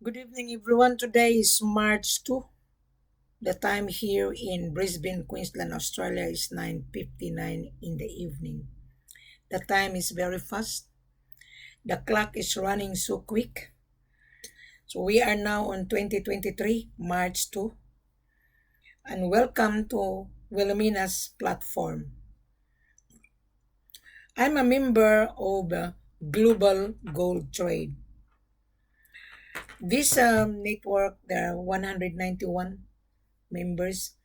Good evening, everyone. Today is March 2. The time here in Brisbane, Queensland, Australia is 9:59 in the evening. The time is very fast. The clock is running so quick. So we are now on 2023, March 2. And welcome to Wilhelmina's platform. I'm a member of Global Gold Trade. This network, there are 191 members.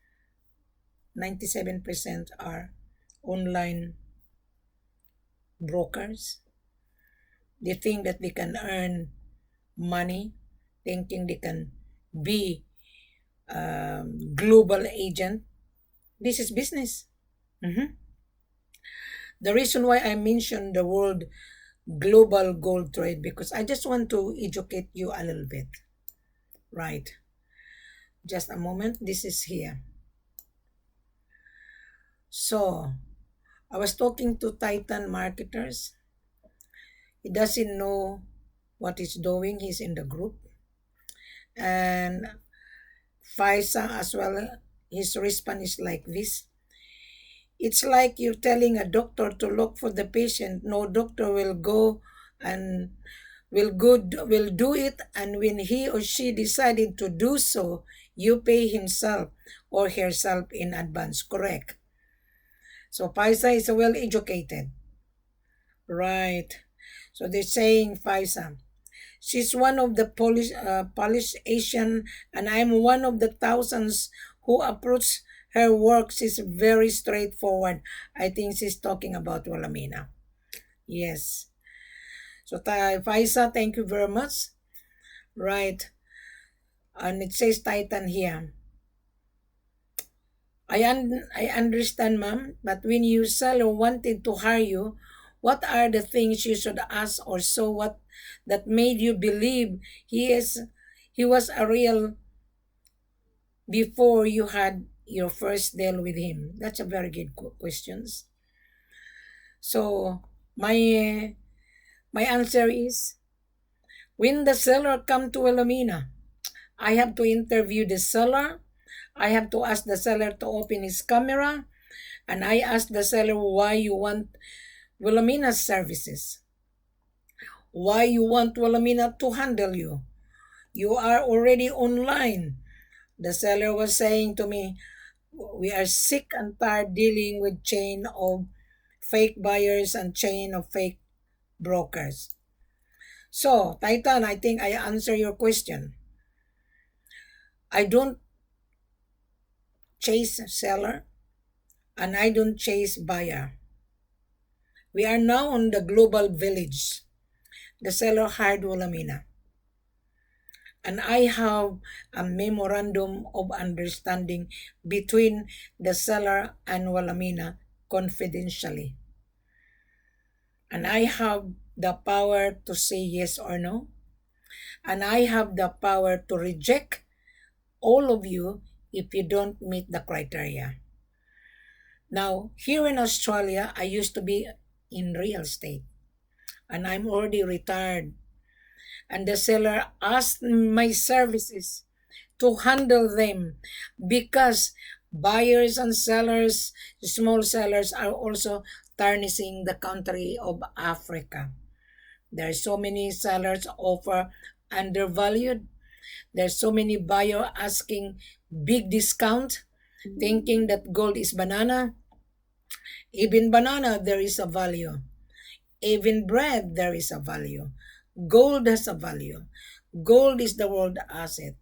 97% are online brokers. They think that they can earn money, thinking they can be a global agent. This is business. The reason why I mentioned the word global gold trade, because I just want to educate you a little bit. Right. Just a moment. This is here. So, I was talking to Titan marketers. He doesn't know what he's doing. He's in the group. And Faisa as well, his response is like this. It's like you're telling a doctor to look for the patient. No doctor will go and will do it, and when he or she decided to do so, you pay himself or herself in advance. Correct. So Faisa is well educated. Right. So they're saying Faisa. She's one of the Polish Asian, and I'm one of the thousands who approach her work. She's very straightforward. I think she's talking about Wilhelmina. Yes. So Faisa, thank you very much. Right. And it says Titan here. I understand, ma'am, but when your seller wanted to hire you, what are the things you should ask or so what that made you believe he was a real before you had your first deal with him? That's a very good questions. So my answer is, when the seller come to Wilhelmina, I have to interview the seller. I have to ask the seller to open his camera, and I ask the seller why you want Wilhelmina's services. Why you want Wilhelmina to handle you? You are already online. The seller was saying to me, we are sick and tired dealing with chain of fake buyers and chain of fake brokers. So, Titan, I think I answer your question. I don't chase seller and I don't chase buyer. We are now on the global village. The seller hired Wilhelmina. And I have a memorandum of understanding between the seller and Wilhelmina confidentially. And I have the power to say yes or no. And I have the power to reject all of you if you don't meet the criteria. Now, here in Australia, I used to be in real estate. And I'm already retired. And the seller asked my services to handle them because buyers and sellers, small sellers, are also tarnishing the country of Africa. There are so many sellers offer undervalued. There's so many buyers asking big discount, thinking that gold is banana. Even banana, there is a value. Even bread, there is a value. Gold has a value. Gold is the world asset.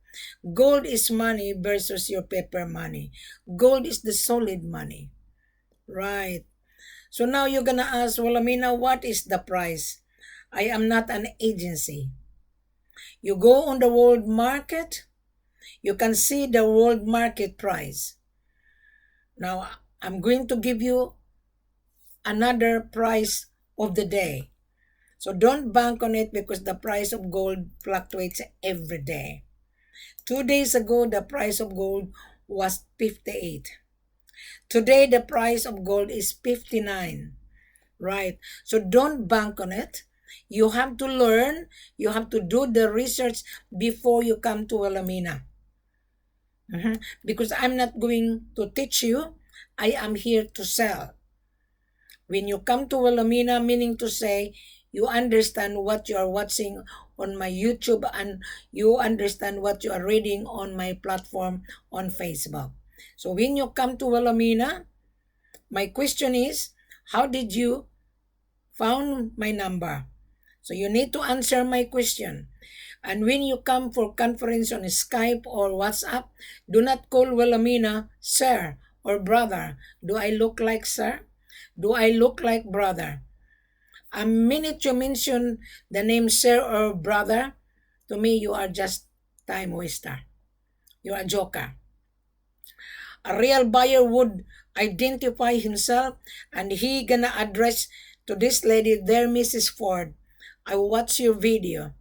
Gold is money versus your paper money. Gold is the solid money. Right. So now you're going to ask, well, Amina, what is the price? I am not an agency. You go on the world market, you can see the world market price. Now, I'm going to give you another price of the day. So don't bank on it because the price of gold fluctuates every day. 2 days ago, the price of gold was 58. Today, the price of gold is 59. Right? So don't bank on it. You have to learn, you have to do the research before you come to Wilhelmina. Because I'm not going to teach you, I am here to sell. When you come to Wilhelmina, meaning to say, you understand what you are watching on my YouTube and you understand what you are reading on my platform on Facebook. So when you come to Wilhelmina, my question is, how did you found my number? So you need to answer my question. And when you come for conference on Skype or WhatsApp, do not call Wilhelmina sir or brother. Do I look like sir? Do I look like brother? A minute you mention the name sir or brother, to me you are just time waster. You are a joker. A real buyer would identify himself and he gonna address to this lady, there Mrs. Ford, I watch your video.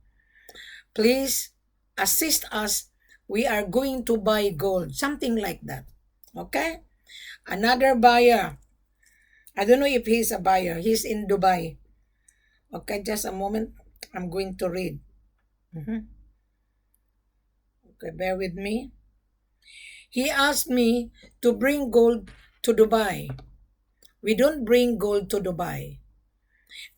Please assist us. We are going to buy gold. Something like that. Okay? Another buyer. I don't know if he's a buyer. He's in Dubai. Okay, just a moment. I'm going to read. Okay, bear with me. He asked me to bring gold to Dubai. We don't bring gold to Dubai.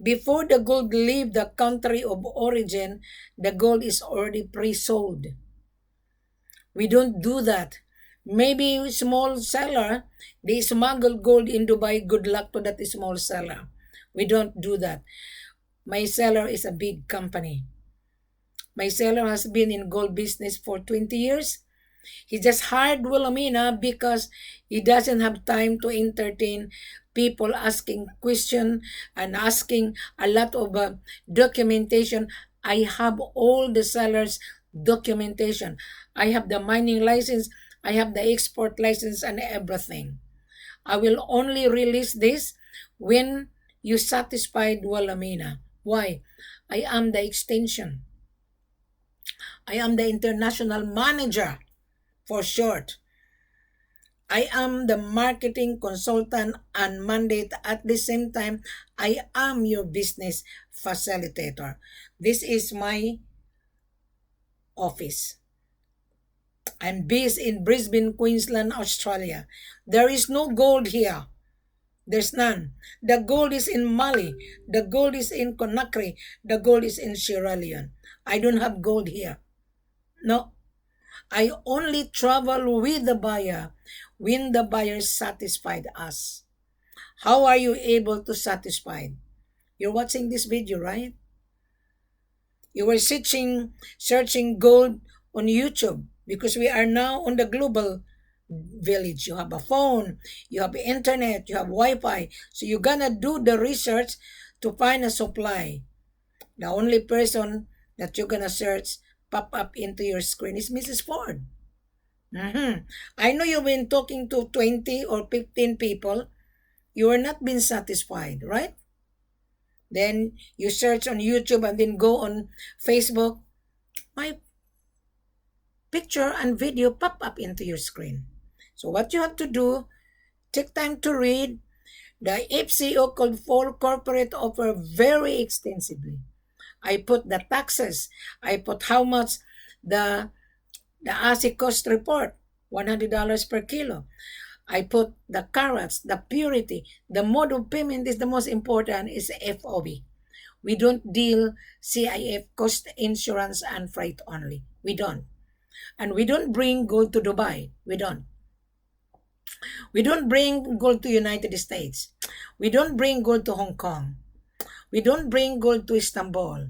Before the gold leave the country of origin, the gold is already pre-sold. We don't do that. Maybe small seller, they smuggle gold in Dubai, good luck to that small seller. We don't do that. My seller is a big company. My seller has been in gold business for 20 years. He just hired Wilhelmina because he doesn't have time to entertain people asking questions and asking a lot of documentation. I have all the sellers' documentation. I have the mining license. I have the export license and everything. I will only release this when you satisfied Wilhelmina. Why? I am the extension. I am the international manager, for short. I am the marketing consultant and mandate. At the same time, I am your business facilitator. This is my office. I'm based in Brisbane, Queensland, Australia. There is no gold here. There's none. The gold is in Mali. The gold is in Conakry. The gold is in Sierra Leone. I don't have gold here. No. I only travel with the buyer when the buyer satisfied us. How are you able to satisfy? You're watching this video, right? You were searching gold on YouTube because we are now on the global village. You have a phone, you have internet, you have Wi-Fi. So you're gonna do the research to find a supply. The only person that you're gonna search pop up into your screen is Mrs. Ford. I know you've been talking to 20 or 15 people. You are not being satisfied, right? Then you search on YouTube and then go on Facebook. My picture and video pop up into your screen. So what you have to do, take time to read. The FCO called for corporate offer very extensively. I put the taxes. I put how much the assay cost report, $100 per kilo. I put the carats, the purity, the mode of payment is the most important, is F.O.B. We don't deal CIF, cost, insurance, and freight only. We don't. And we don't bring gold to Dubai. We don't. We don't bring gold to United States. We don't bring gold to Hong Kong. We don't bring gold to Istanbul.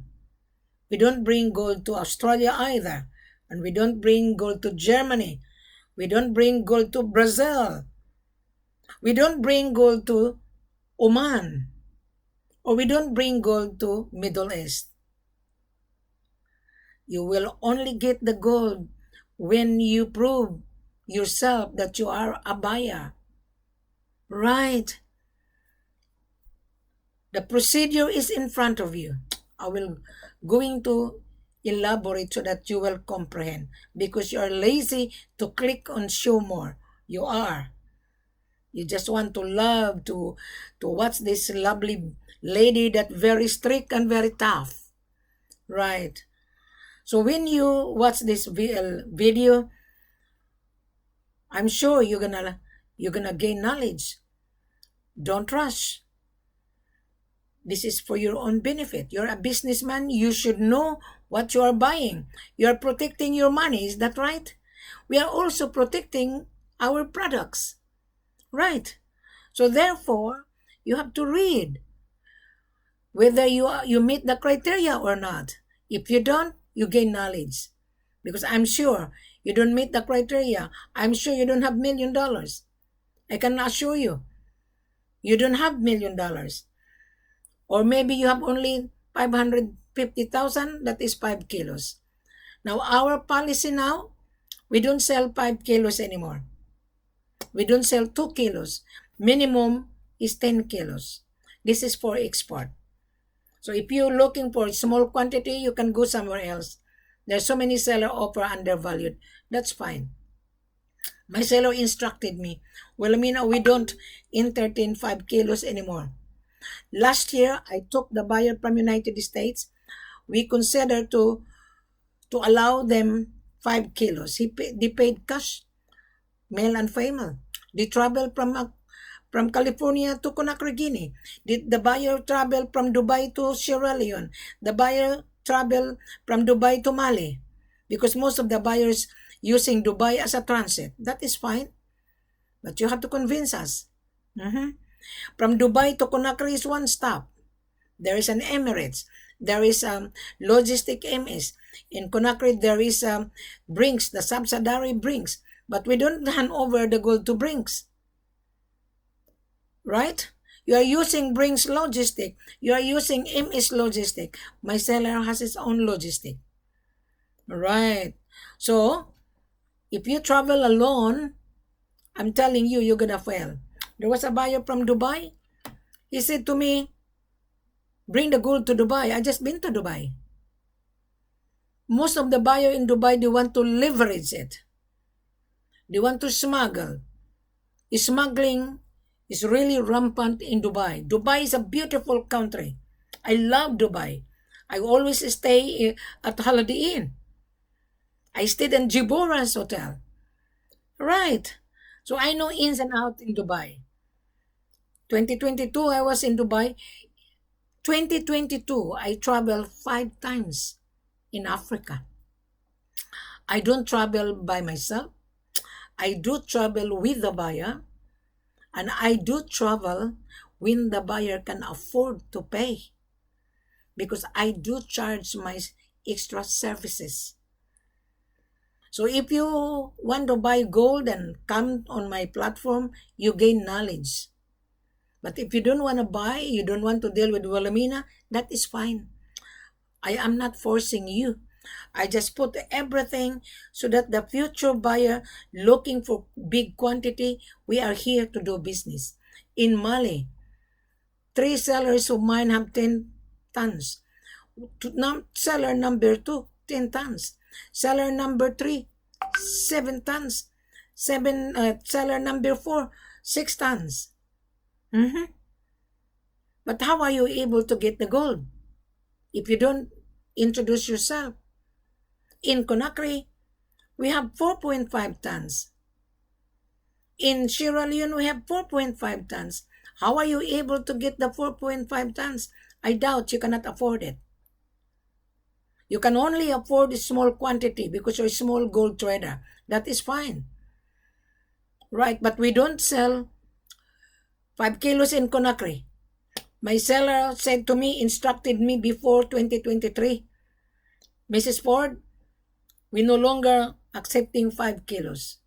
We don't bring gold to Australia either. And we don't bring gold to Germany. We don't bring gold to Brazil. We don't bring gold to Oman. Or we don't bring gold to Middle East. You will only get the gold when you prove yourself that you are a buyer. Right? The procedure is in front of you. I will going to elaborate so that you will comprehend, because you are lazy to click on show more. You are You just want to love to watch this lovely lady that very strict and very tough. Right. So when you watch this video, I'm sure you're gonna gain knowledge. Don't rush. This is for your own benefit. You're a businessman. You should know what you are buying. You're protecting your money. Is that right? We are also protecting our products. Right. So therefore, you have to read whether you meet the criteria or not. If you don't, you gain knowledge. Because I'm sure you don't meet the criteria. I'm sure you don't have $1,000,000. I can assure you. You don't have $1,000,000. Or maybe you have only 550,000, that is 5 kilos. Now, our policy now, we don't sell 5 kilos anymore. We don't sell 2 kilos. Minimum is 10 kilos. This is for export. So if you're looking for small quantity, you can go somewhere else. There's so many seller offer undervalued. That's fine. My seller instructed me, Wilhelmina, we don't entertain 5 kilos anymore. Last year, I took the buyer from United States. We considered to allow them 5 kilos. They paid cash, male and female. They traveled from California to Conakry, Guinea. The buyer traveled from Dubai to Sierra Leone. The buyer traveled from Dubai to Mali. Because most of the buyers using Dubai as a transit. That is fine. But you have to convince us. From Dubai to Conakry is one stop. There is an Emirates. There is Logistic MS. In Conakry, there is Brinks, the subsidiary Brinks. But we don't hand over the gold to Brinks. Right? You are using Brinks Logistic. You are using MS Logistic. My seller has his own logistic. Right. So, if you travel alone, I'm telling you, you're gonna fail. There was a buyer from Dubai. He said to me, bring the gold to Dubai. I just been to Dubai. Most of the buyer in Dubai, they want to leverage it. They want to smuggle. Smuggling is really rampant in Dubai. Dubai is a beautiful country. I love Dubai. I always stay at Holiday Inn. I stayed in Jibora's hotel. Right. So I know ins and outs in Dubai. 2022, I was in Dubai. 2022, I traveled 5 times in Africa. I don't travel by myself. I do travel with the buyer. And I do travel when the buyer can afford to pay. Because I do charge my extra services. So if you want to buy gold and come on my platform, you gain knowledge. But if you don't want to buy, you don't want to deal with Wilhelmina, that is fine. I am not forcing you. I just put everything so that the future buyer looking for big quantity, we are here to do business. In Mali, 3 sellers of mine have 10 tons. Seller number 2, 10 tons. Seller number 3, 7 tons. Seller number 4, 6 tons. But how are you able to get the gold if you don't introduce yourself? In Conakry, we have 4.5 tons. In Sierra Leone, we have 4.5 tons. How are you able to get the 4.5 tons? I doubt you cannot afford it. You can only afford a small quantity because you're a small gold trader. That is fine. Right, but we don't sell 5 kilos in Conakry. My seller said to me, instructed me before 2023, Mrs. Ford, we no longer accepting 5 kilos.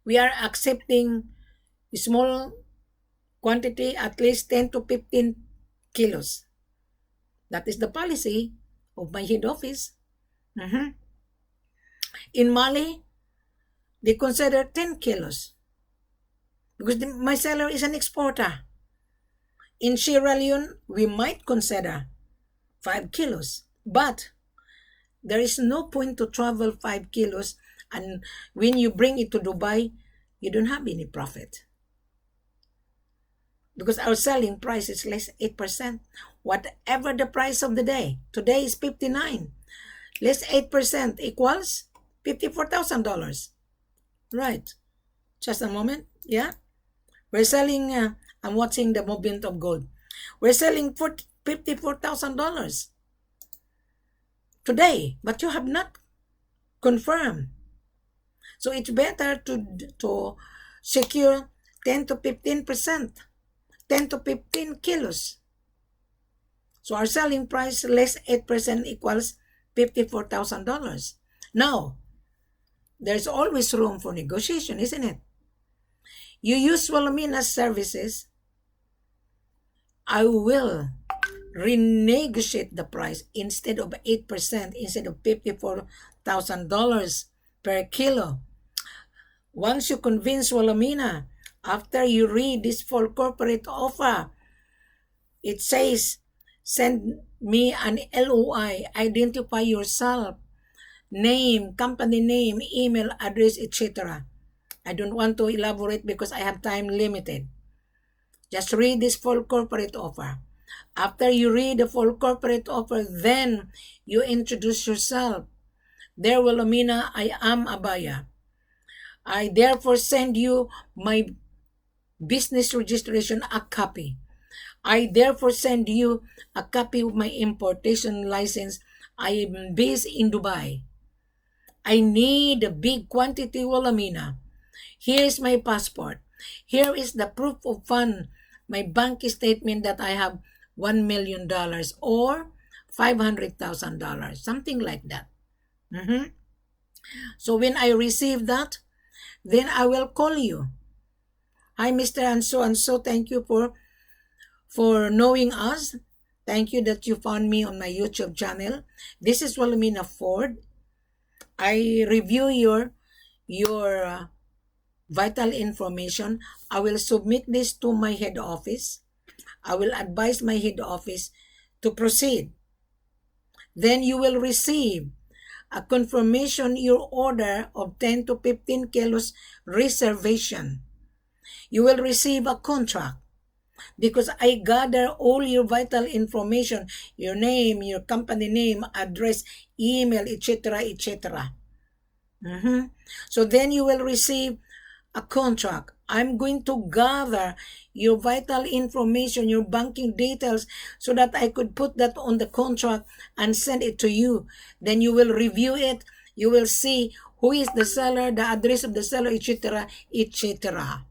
We are accepting small quantity, at least 10 to 15 kilos. That is the policy of my head office. In Mali, they consider 10 kilos because my seller is an exporter. In Sierra Leone, we might consider 5 kilos, but there is no point to travel 5 kilos and when you bring it to Dubai, you don't have any profit. because our selling price is less 8%. Whatever the price of the day, today is 59. Less 8% equals $54,000. Right. Just a moment. Yeah. We're selling, I'm watching the movement of gold. We're selling for $54,000 today, but you have not confirmed. So it's better to secure 10 to 15%, 10 to 15 kilos. So our selling price less 8% equals $54,000. Now, there's always room for negotiation, isn't it? You use Wilhelmina's services, I will renegotiate the price instead of 8%, instead of $54,000 per kilo. Once you convince Wilhelmina, after you read this full corporate offer, it says, send me an LOI, identify yourself, name, company name, email address, etc. I don't want to elaborate because I have time limited. Just read this full corporate offer. After you read the full corporate offer, then you introduce yourself. Dear Wilhelmina, I am a buyer. I therefore send you my business registration, a copy. I therefore send you a copy of my importation license. I am based in Dubai. I need a big quantity, Wilhelmina. Here is my passport. Here is the proof of fund, my bank statement that I have $1 million or $500,000, something like that. So when I receive that, then I will call you. Hi, Mr. and so, thank you for knowing us. Thank you that you found me on my YouTube channel. This is Wilhelmina Ford. I review your vital information. I will submit this to my head office. I will advise my head office to proceed. Then you will receive a confirmation your order of 10 to 15 kilos reservation. You will receive a contract because I gather all your vital information, your name, your company name, address, email, etc., etc. So then you will receive a contract. I'm going to gather your vital information, your banking details, so that I could put that on the contract and send it to you. Then you will review it. You will see who is the seller, the address of the seller, etc., etc.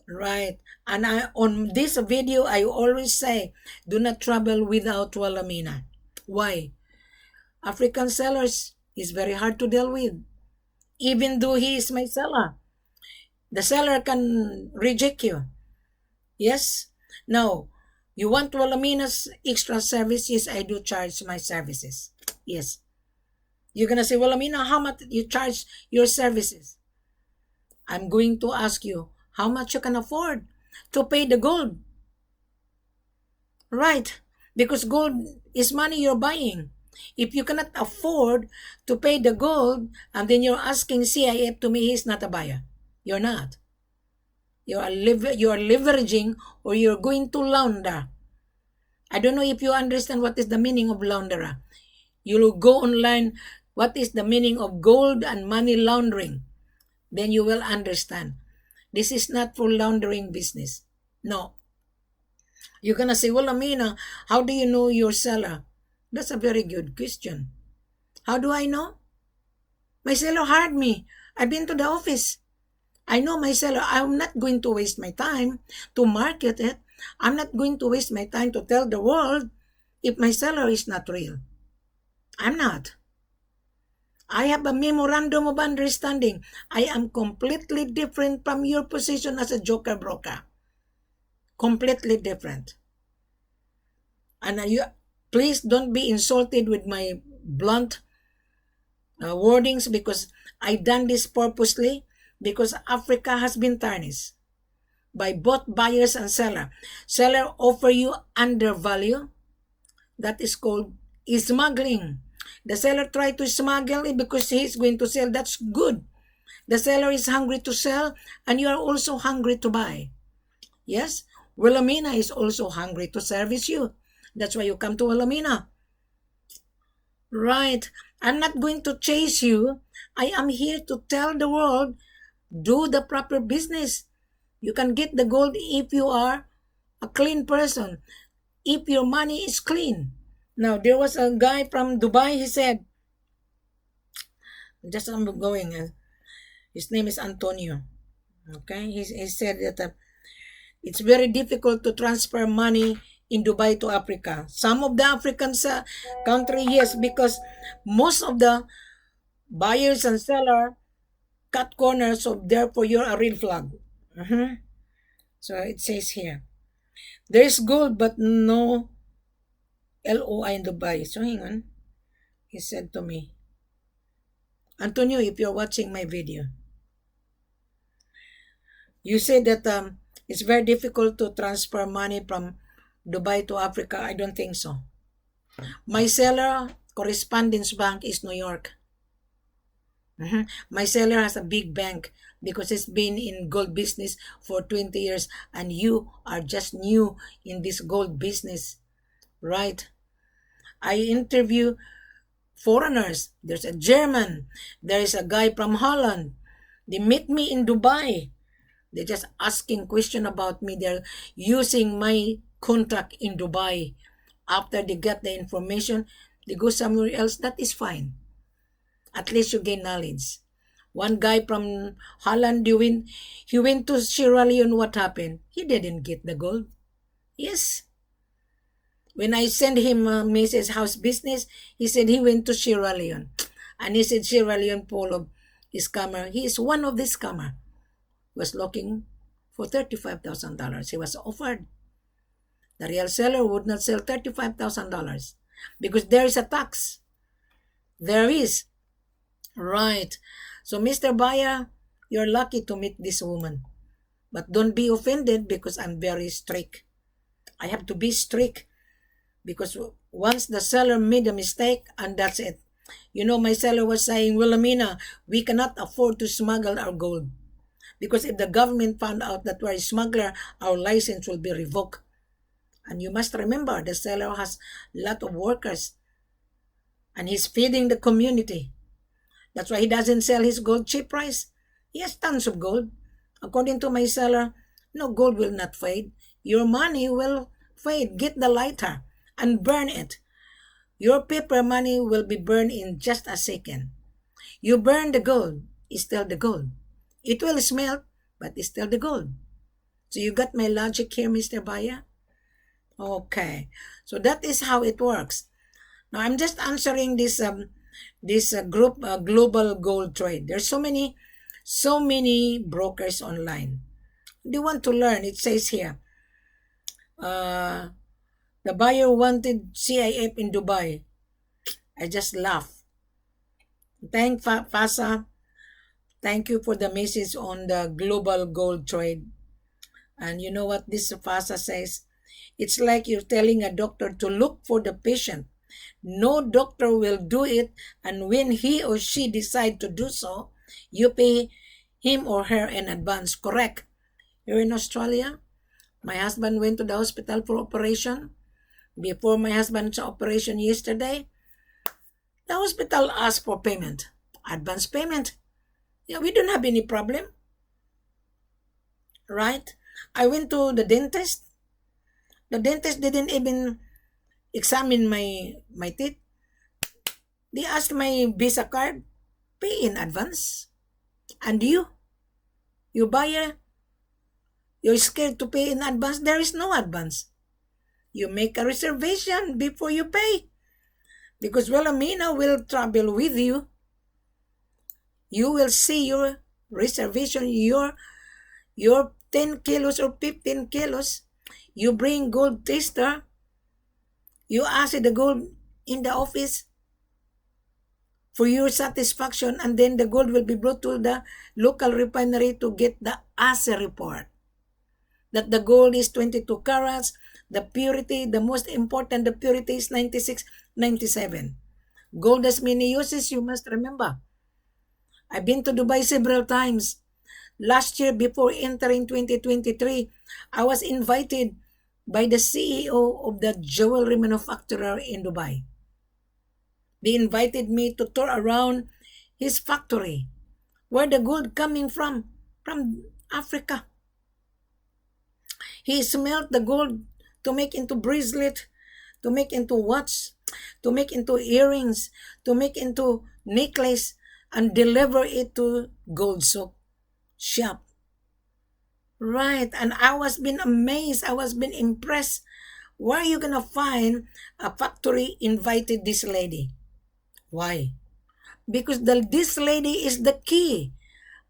Right. And on this video, I always say, do not travel without Wilhelmina. Why? African sellers is very hard to deal with. Even though he is my seller, the seller can reject you. Yes? Now, you want Wilhelmina's extra service? Yes, I do charge my services. Yes. You're going to say, Wilhelmina, how much you charge your services? I'm going to ask you, how much you can afford to pay the gold? Right. Because gold is money you're buying. If you cannot afford to pay the gold, and then you're asking CIF to me, he's not a buyer. You're not. You are leveraging, or you're going to launder. I don't know if you understand what is the meaning of launderer. You'll go online, what is the meaning of gold and money laundering. Then you will understand. This is not for laundering business. No. You're going to say, well, Amina, how do you know your seller? That's a very good question. How do I know? My seller hired me. I've been to the office. I know my seller. I'm not going to waste my time to market it. I'm not going to waste my time to tell the world if my seller is not real. I'm not. I have a memorandum of understanding. I am completely different from your position as a joker broker. Completely different. And please don't be insulted with my blunt wordings, because I done this purposely, because Africa has been tarnished by both buyers and seller. Seller offer you undervalue. That is called smuggling. The seller try to smuggle it because he's going to sell. That's good. The seller is hungry to sell, and you are also hungry to buy. Yes? Wilhelmina is also hungry to service you. That's why you come to Wilhelmina. Right. I'm not going to chase you. I am here to tell the world, do the proper business. You can get the gold if you are a clean person, if your money is clean. Now, there was a guy from Dubai, he said, just I'm going, his name is Antonio. Okay, he said that it's very difficult to transfer money in Dubai to Africa. Some of the African country, yes, because most of the buyers and seller cut corners, so therefore you're a real flag. So it says here, there is gold but no LOI in Dubai. So hang on, he said to me, Antonio, if you're watching my video, you said that it's very difficult to transfer money from Dubai to Africa. I don't think so. My seller correspondence bank is New York. My seller has a big bank because it's been in gold business for 20 years and you are just new in this gold business, right? I interview foreigners. There's a German. There is a guy from Holland. They meet me in Dubai. They're just asking question about me. They're using my contact in Dubai. After they get the information, they go somewhere else. That is fine. At least you gain knowledge. One guy from Holland, he went to Sierra Leone. What happened? He didn't get the gold. Yes. When I sent him a message, how's business? He said he went to Sierra Leone. And he said Sierra Leone full of scammer. He is one of the scammer. Was looking for $35,000. He was offered. The real seller would not sell $35,000 because there is a tax. There is. Right. So, Mr. Buyer, you're lucky to meet this woman. But don't be offended because I'm very strict. I have to be strict because once the seller made a mistake, and that's it. You know, my seller was saying, Wilhelmina, we cannot afford to smuggle our gold. Because if the government found out that we're a smuggler, our license will be revoked. And you must remember, the seller has a lot of workers. And he's feeding the community. That's why he doesn't sell his gold cheap price. He has tons of gold. According to my seller, no, gold will not fade. Your money will fade. Get the lighter and burn it. Your paper money will be burned in just a second. You burn the gold, it's still the gold. It will smelt, but it's still the gold. So you got my logic here, Mr. Buyer? Okay. So that is how it works. Now I'm just answering this group global gold trade. There's so many brokers online. They want to learn. It says here, the buyer wanted CIF in Dubai. I just laugh. Thank Fasa. Thank you for the message on the global gold trade. And you know what this Fasa says? It's like you're telling a doctor to look for the patient. No doctor will do it, and when he or she decide to do so, you pay him or her in advance, correct? Here in Australia, my husband went to the hospital for operation. Before my husband's operation yesterday, the hospital asked for payment, advance payment. Yeah, we don't have any problem, right? I went to the dentist. The dentist didn't even examine my teeth. They asked my Visa card, pay in advance. And you buyer, you're scared to pay in advance. There is no advance. You make a reservation before you pay. Because Wilhelmina will travel with you. You will see your reservation, your 10 kilos or 15 kilos. You bring gold tester. You ask the gold in the office for your satisfaction, and then the gold will be brought to the local refinery to get the assay report. That the gold is 22 carats, the purity, the most important, the purity is 96, 97. Gold has many uses, you must remember. I've been to Dubai several times. Last year, before entering 2023, I was invited by the CEO of the jewelry manufacturer in Dubai. They invited me to tour around his factory. Where the gold coming from? From Africa. He smelt the gold to make into bracelet, to make into watch, to make into earrings, to make into necklace, and deliver it to gold soap shop. Right, and I was been amazed. I was been impressed. Where are you gonna find a factory invited this lady? Why? Because this lady is the key.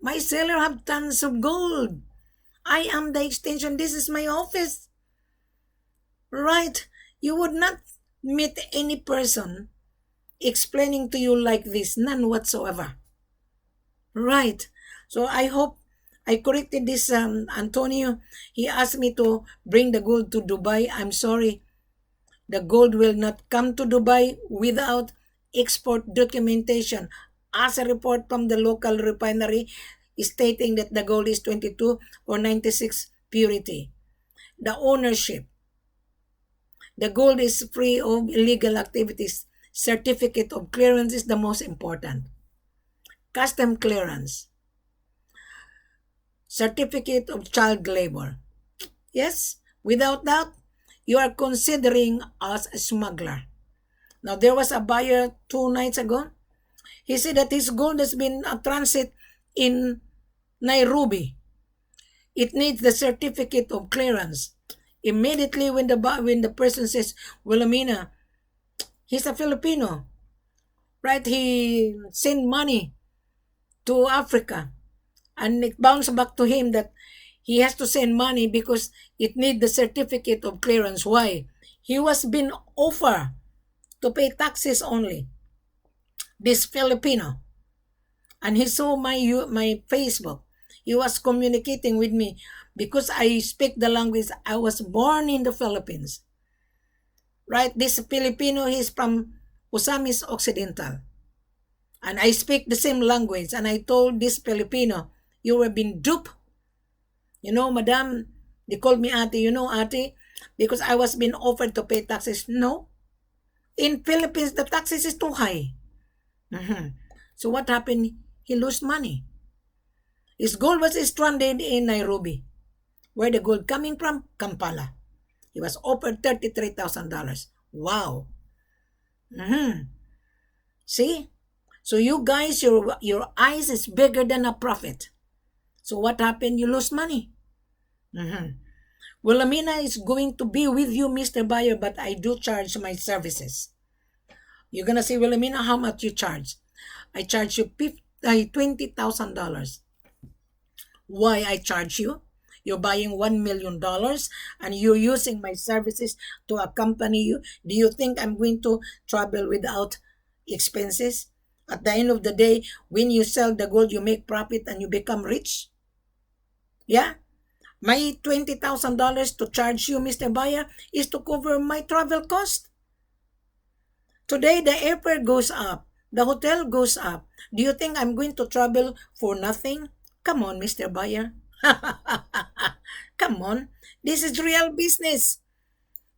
My seller have tons of gold. I am the extension. This is my office. Right? You would not meet any person explaining to you like this. None whatsoever. Right. So I hope I corrected this, Antonio. He asked me to bring the gold to Dubai. I'm sorry. The gold will not come to Dubai without export documentation. As a report from the local refinery stating that the gold is 22 or 96 purity. The ownership. The gold is free of illegal activities. Certificate of clearance is the most important. Custom clearance. Certificate of child labor. Yes, without that, you are considering us a smuggler. Now, there was a buyer 2 nights ago. He said that his gold has been a transit in Nairobi. It needs the certificate of clearance. Immediately when the person says, Wilhelmina, he's a Filipino, right? He sent money to Africa, and it bounced back to him that he has to send money because it needs the certificate of clearance. Why? He was being offered to pay taxes only. This Filipino, and he saw my Facebook. He was communicating with me because I speak the language. I was born in the Philippines. Right? This Filipino, he's from Osamis Occidental. And I speak the same language. And I told this Filipino, you were being duped. You know, madam, they called me ate. You know, ate, because I was being offered to pay taxes. No. In Philippines, the taxes is too high. So what happened? He lost money. His gold was stranded in Nairobi. Where the gold coming from? Kampala. He was offered $33,000. Wow. See? So you guys, your eyes is bigger than a prophet. So what happened? You lose money. Wilhelmina is going to be with you, Mr. Buyer, but I do charge my services. You're going to say, Wilhelmina, how much you charge? I charge you $20,000. Why I charge you? You're buying $1 million and you're using my services to accompany you. Do you think I'm going to travel without expenses? At the end of the day, when you sell the gold, you make profit and you become rich? Yeah? My $20,000 to charge you, Mr. Buyer, is to cover my travel cost. Today, the airfare goes up. The hotel goes up. Do you think I'm going to travel for nothing? Come on, Mr. Buyer. Come on. This is real business.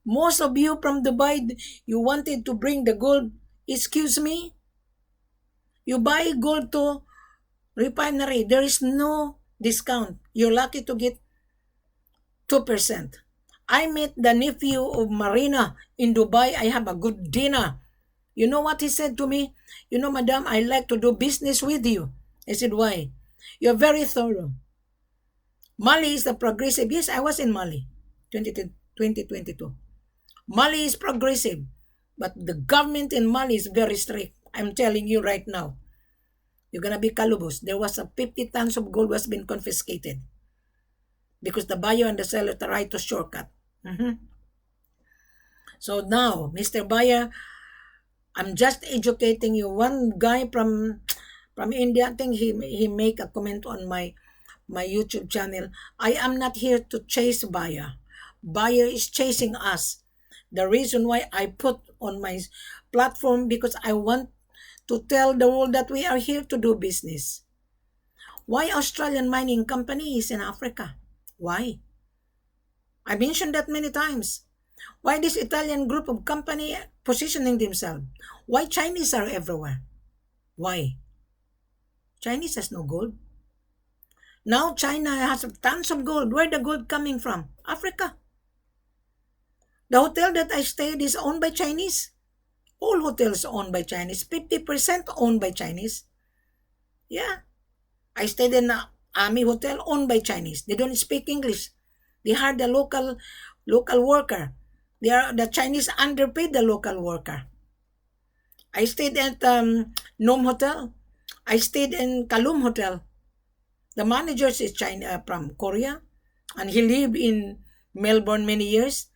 Most of you from Dubai, you wanted to bring the gold. Excuse me? You buy gold to refinery. There is no discount. You're lucky to get 2%. I met the nephew of Marina in Dubai. I have a good dinner. You know what he said to me? You know, madam, I like to do business with you. I said, why? You're very thorough. Mali is the progressive. Yes, I was in Mali, 2022. Mali is progressive, but the government in Mali is very strict. I'm telling you right now. You're gonna be kalubos. There was a 50 tons of gold was been confiscated because the buyer and the seller tried to shortcut. So now, Mr. Buyer, I'm just educating you. One guy from India, I think he make a comment on my YouTube channel. I am not here to chase buyer. Buyer is chasing us. The reason why I put on my platform because I want to tell the world that we are here to do business. Why Australian mining company is in Africa? Why? I mentioned that many times. Why this Italian group of company positioning themselves? Why Chinese are everywhere? Why? Chinese has no gold. Now China has tons of gold. Where the gold coming from? Africa. The hotel that I stayed is owned by Chinese. All hotels owned by Chinese. 50% owned by Chinese. Yeah. I stayed in an army hotel owned by Chinese. They don't speak English. They hired the local worker. The Chinese underpaid the local worker. I stayed at Nome Hotel. I stayed in Kalum Hotel. The manager is China from Korea, and he lived in Melbourne many years.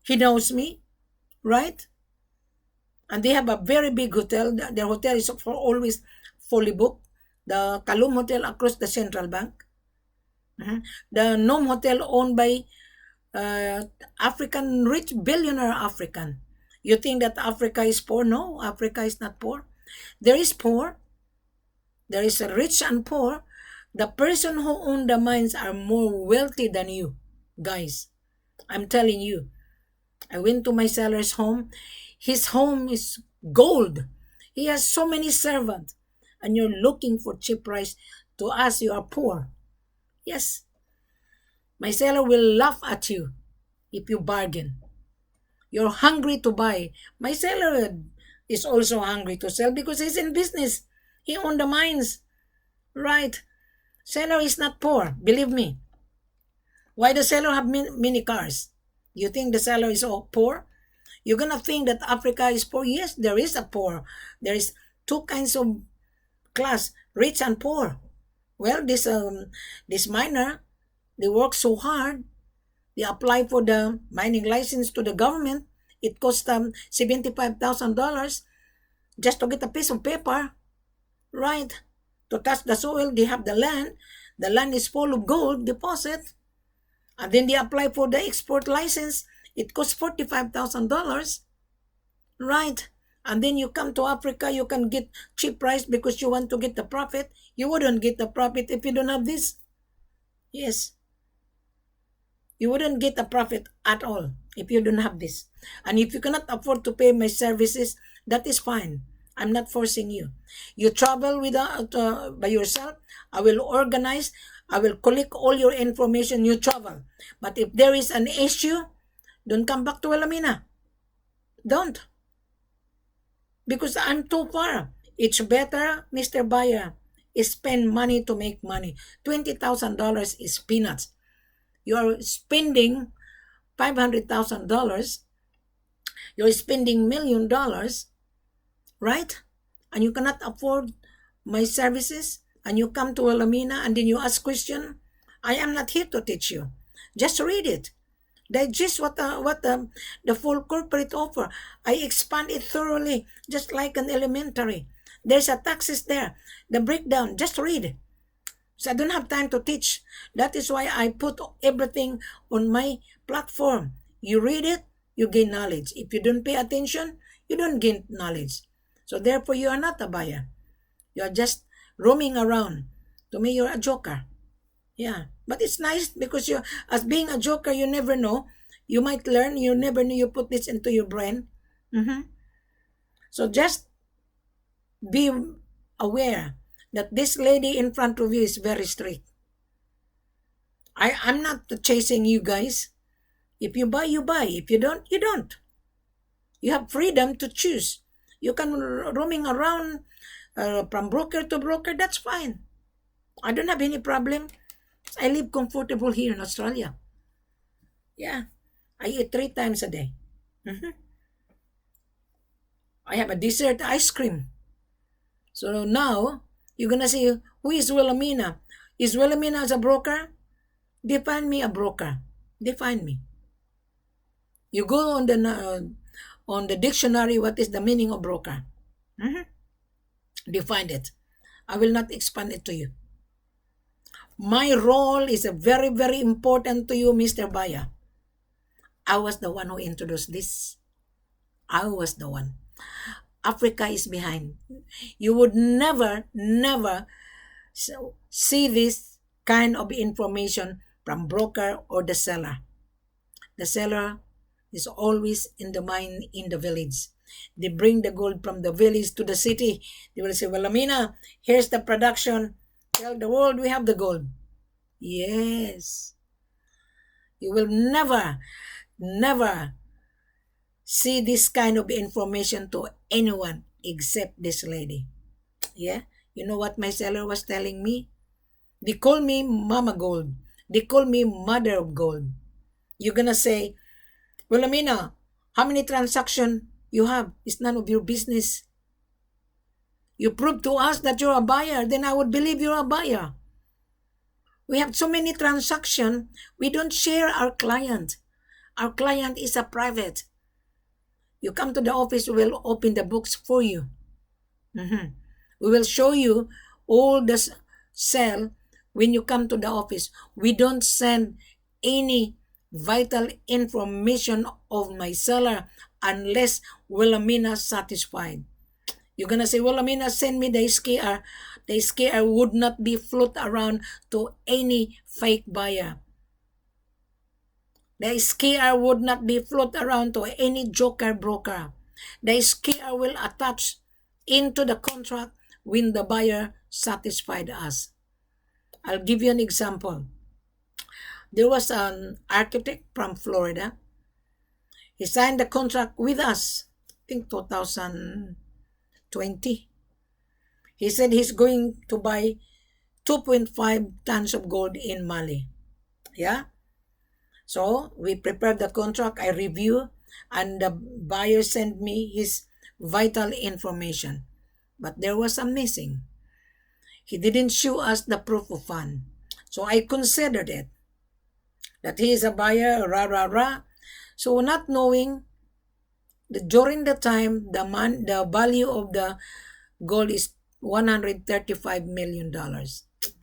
He knows me, right? And they have a very big hotel. Their hotel is always fully booked. The Kalum Hotel across the Central Bank. The Nome Hotel owned by African, rich billionaire African. You think that Africa is poor? No, Africa is not poor. There is poor. There is a rich and poor. The person who own the mines are more wealthy than you, guys. I'm telling you. I went to my seller's home. His home is gold. He has so many servants. And you're looking for cheap price. To us, you are poor. Yes. My seller will laugh at you if you bargain. You're hungry to buy. My seller is also hungry to sell because he's in business. He owns the mines. Right. Seller is not poor. Believe me. Why the seller have many cars? You think the seller is all poor? You're gonna think that Africa is poor. Yes, there is a poor. There is two kinds of class, rich and poor. Well, this miner, they work so hard. They apply for the mining license to the government. It cost them $75,000 just to get a piece of paper, right? To touch the soil, they have the land. The land is full of gold deposit. And then they apply for the export license. It costs $45,000, right? And then you come to Africa, you can get cheap price because you want to get the profit. You wouldn't get the profit if you don't have this. Yes. You wouldn't get a profit at all if you don't have this. And if you cannot afford to pay my services, that is fine. I'm not forcing you. You travel by yourself. I will organize. I will collect all your information. You travel. But if there is an issue, don't come back to Wilhelmina. Don't. Because I'm too far. It's better, Mr. Buyer, spend money to make money. $20,000 is peanuts. You're spending $500,000. You're spending $1 million, right? And you cannot afford my services. And you come to Wilhelmina and then you ask question. I am not here to teach you. Just read it. Digest what the full corporate offer. I expand it thoroughly, just like an elementary. There's a taxes there. The breakdown, just read. So I don't have time to teach. That is why I put everything on my platform. You read it, you gain knowledge. If you don't pay attention, you don't gain knowledge. So therefore, you are not a buyer. You are just roaming around. To me, you're a joker. Yeah. But it's nice because you, as being a joker, you never know. You might learn. You never know. You put this into your brain. So just be aware that this lady in front of you is very strict. I'm not chasing you guys. If you buy, you buy. If you don't, you don't. You have freedom to choose. You can roaming around from broker to broker. That's fine. I don't have any problem. I live comfortable here in Australia. Yeah. I eat 3 times a day. I have a dessert ice cream. So now, you're going to say, who is Wilhelmina? Is Wilhelmina as a broker? Define me a broker. Define me. You go on the dictionary, what is the meaning of broker? Define it. I will not expand it to you. My role is a very, very important to you, Mr. Buyer. I was the one who introduced this. I was the one. Africa is behind. You would never So see this kind of information from broker or the seller. The seller is always in the mine in the village. They bring the gold from the village to the city. They will say, Wilhelmina, here's the production. Tell the world we have the gold. Yes. You will never, never see this kind of information to anyone except this lady. Yeah? You know what my seller was telling me? They call me Mama Gold. They call me Mother of Gold. You're gonna say, well, Amina, how many transactions you have? It's none of your business. You prove to us that you're a buyer, then I would believe you're a buyer. We have so many transactions, we don't share our client. Our client is a private. You come to the office, we will open the books for you. We will show you all the sell when you come to the office. We don't send any vital information of my seller unless Wilhelmina satisfied. You're gonna say, Wilhelmina, send me the SKR. The SKR would not be float around to any fake buyer. The SKR would not be float around to any joker broker. The SKR will attach into the contract when the buyer satisfied us. I'll give you an example. There was an architect from Florida. He signed the contract with us, I think 2020. He said he's going to buy 2.5 tons of gold in Mali. Yeah? So, we prepared the contract, I review, and the buyer sent me his vital information. But there was a missing. He didn't show us the proof of fund. So I considered it. That he is a buyer, So not knowing, during the time, the value of the gold is $135 million.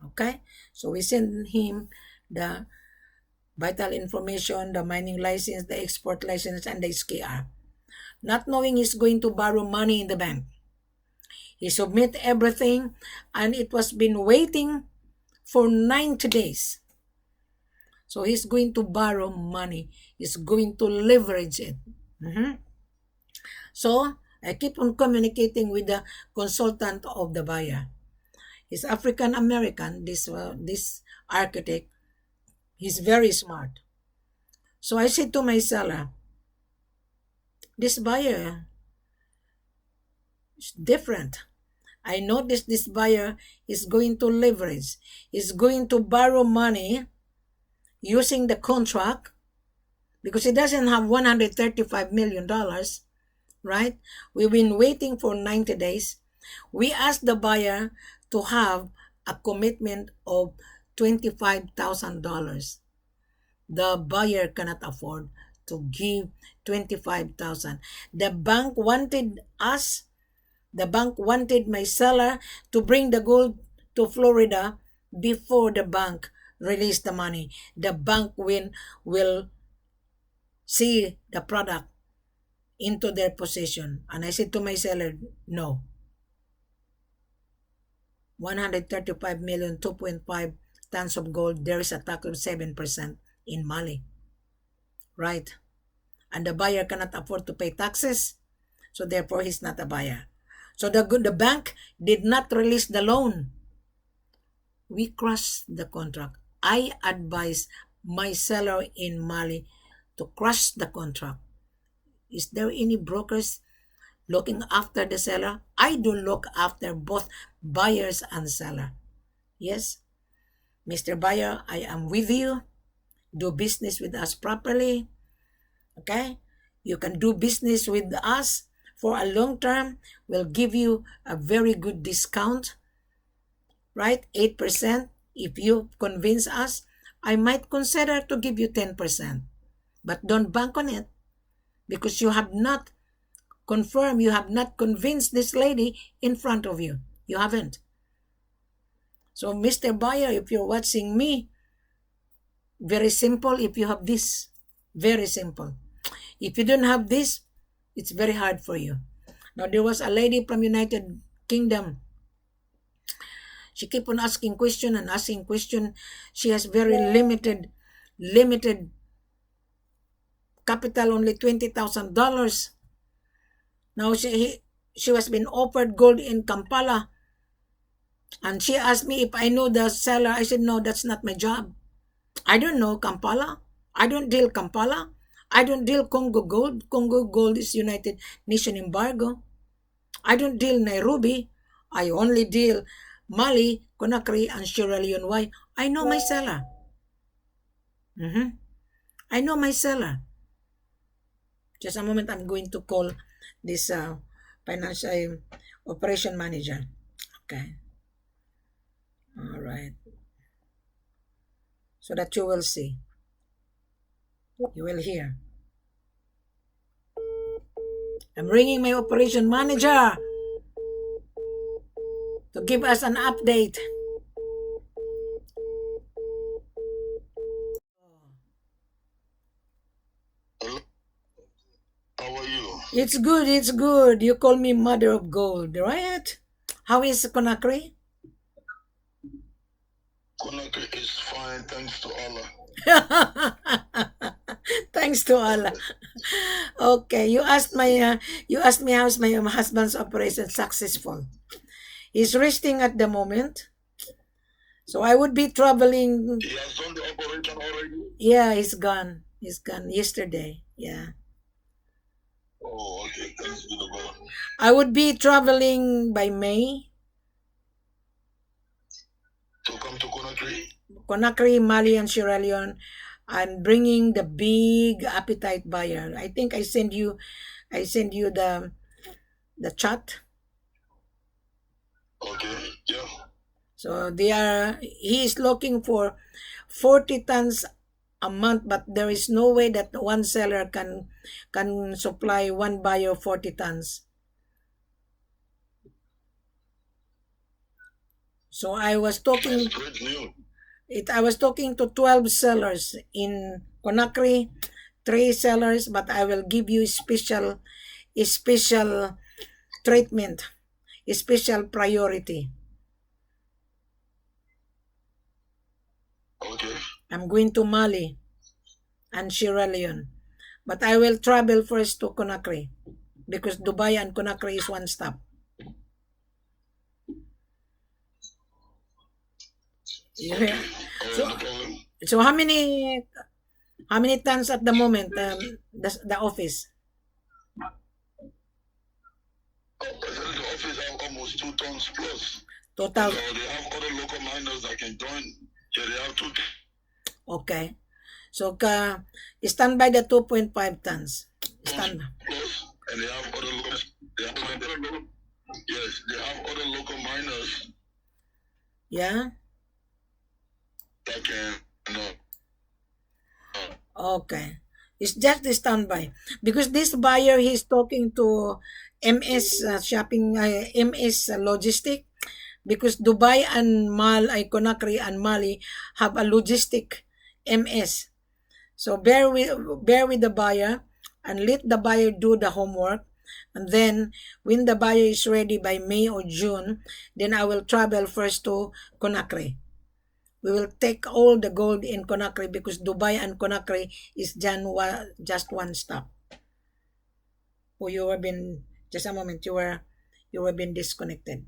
Okay? So we send him the vital information, the mining license, the export license, and the SKR. Not knowing he's going to borrow money in the bank. He submit everything, and it was been waiting for 90 days. So he's going to borrow money. He's going to leverage it. So I keep on communicating with the consultant of the buyer. He's African American, this architect. He's very smart. So I said to my seller, this buyer is different. I noticed this buyer is going to leverage. He's going to borrow money using the contract because he doesn't have $135 million, right? We've been waiting for 90 days. We asked the buyer to have a commitment of $25,000. The buyer cannot afford to give $25,000. The bank wanted my seller to bring the gold to Florida before the bank release the money. The bank will see the product into their possession. And I said to my seller, no. 135 million, 2.5 tons of gold, there is a tax of 7% in Mali. Right? And the buyer cannot afford to pay taxes. So therefore, he's not a buyer. So the bank did not release the loan. We crushed the contract. I advise my seller in Mali to crush the contract. Is there any brokers looking after the seller? I do look after both buyers and seller. Yes, Mr. Buyer, I am with you. Do business with us properly. Okay? You can do business with us for a long term. We'll give you a very good discount. Right? 8%. If you convince us, I might consider to give you 10%. But don't bank on it because you have not confirmed, you have not convinced this lady in front of you. You haven't. So, Mr. Buyer, if you're watching me, very simple if you have this. Very simple. If you don't have this, it's very hard for you. Now, there was a lady from United Kingdom. She keep on asking question and asking question. She has very limited capital, only $20,000. Now she was been offered gold in Kampala, and she asked me if I know the seller. I said no, that's not my job. I don't know Kampala. I don't deal Kampala. I don't deal Congo gold. Congo gold is United Nation embargo. I don't deal Nairobi. I only deal Mali, Conakry, and Sierra Leone. Why? I know my seller. I know my seller. Just a moment, I'm going to call this financial operation manager. Okay. All right. So that you will see. You will hear. I'm ringing my operation manager to give us an update. Hello. How are you? It's good, it's good. You call me mother of gold, right? How is Conakry? Conakry is fine, thanks to Allah. Thanks to Allah. Okay, you asked me how's my husband's operation successful. He's resting at the moment. So I would be traveling. He has done the operation already? Yeah, he's gone. He's gone yesterday. Yeah. Oh, okay. Thanks be to God. I would be traveling by May. To come to Conakry? Conakry, Mali, and Sierra Leone. I'm bringing the big appetite buyer. I think I send you the chat. Okay, yeah. So he is looking for 40 tons a month, but there is no way that one seller can supply one buyer 40 tons. So I was talking to 12 sellers in Conakry, 3 sellers, but I will give you special treatment, special priority. Okay. I'm going to Mali and Sierra Leone, but I will travel first to Conakry because Dubai and Conakry is one stop. Okay. So how many tons at the moment, the office? The office have almost 2 tons plus. 2,000. So they have other local miners that can join. Yeah, they have 2. Okay. So stand by the 2.5 tons. Stand. Plus, and they have other local. Yes, they have other local miners. Yeah. That can. Okay. It's just the standby because this buyer he's talking to MS shopping, MS logistic, because Dubai and Conakry and Mali have a logistic MS. So bear with the buyer and let the buyer do the homework, and then when the buyer is ready by May or June, then I will travel first to Conakry. We will take all the gold in Conakry because Dubai and Conakry is just one stop. Oh, you have been, just a moment, you were been disconnected.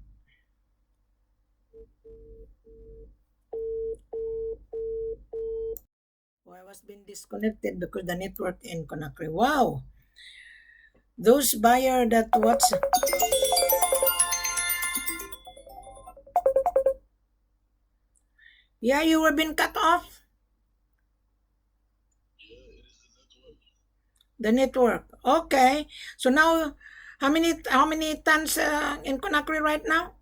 Oh, I was being disconnected because the network in Conakry. Wow. Those buyer that what's yeah, you were being cut off. The network. Okay. So now, how many tons in Conakry right now?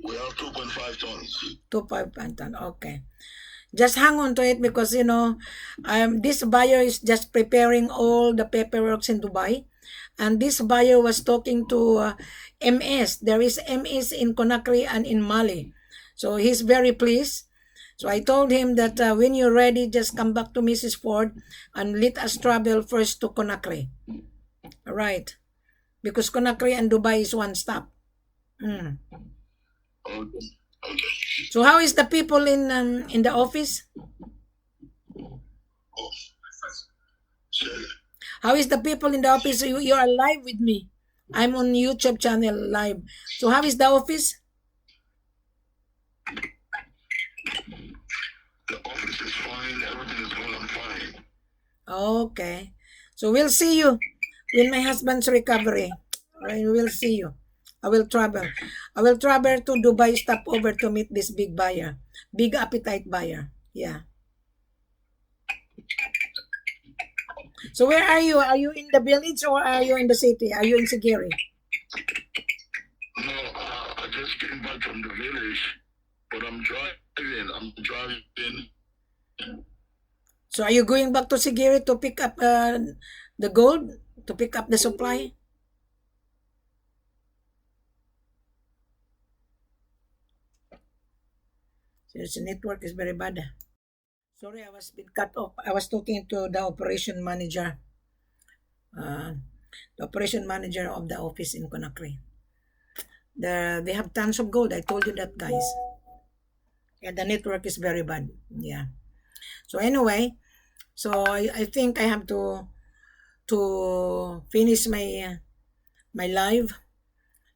We have 2.5 tons. 2.5 tons. Okay. Just hang on to it because this buyer is just preparing all the paperwork in Dubai, and this buyer was talking to MS. There is MS in Conakry and in Mali, so he's very pleased. So I told him that when you're ready, just come back to Mrs. Ford and let us travel first to Conakry. All right, because Conakry and Dubai is one stop. Okay. Okay. So how is the people in the office? Oh, so, How is the people in the office? You are live with me. I'm on YouTube channel live. So how is the office? the office is fine. Everything is going fine. Okay. So we'll see you when my husband's recovery. Right, we'll see you. I will travel. I will travel to Dubai, stop over to meet this big buyer. Big appetite buyer. Yeah. So where are you? Are you in the village or are you in the city? Are you in Sigiri? No, I just came back from the village, but I'm driving. I'm driving. So are you going back to Sigiri to pick up the gold? To pick up the supply? So the network is very bad. Sorry, I was been cut off. I was talking to the operation manager. The operation manager of the office in Conakry. They have tons of gold. I told you that, guys. And the network is very bad. Yeah. So anyway, so I think I have to finish my live,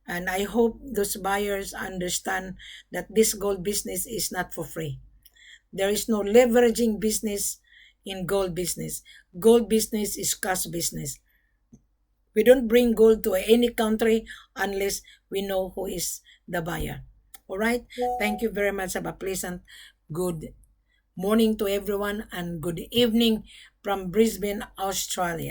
and I hope those buyers understand that this gold business is not for free. There is no leveraging business in gold business. Gold business is cash business. We don't bring gold to any country unless we know who is the buyer. All right. Thank you very much. Have a pleasant good morning to everyone and good evening from Brisbane, Australia.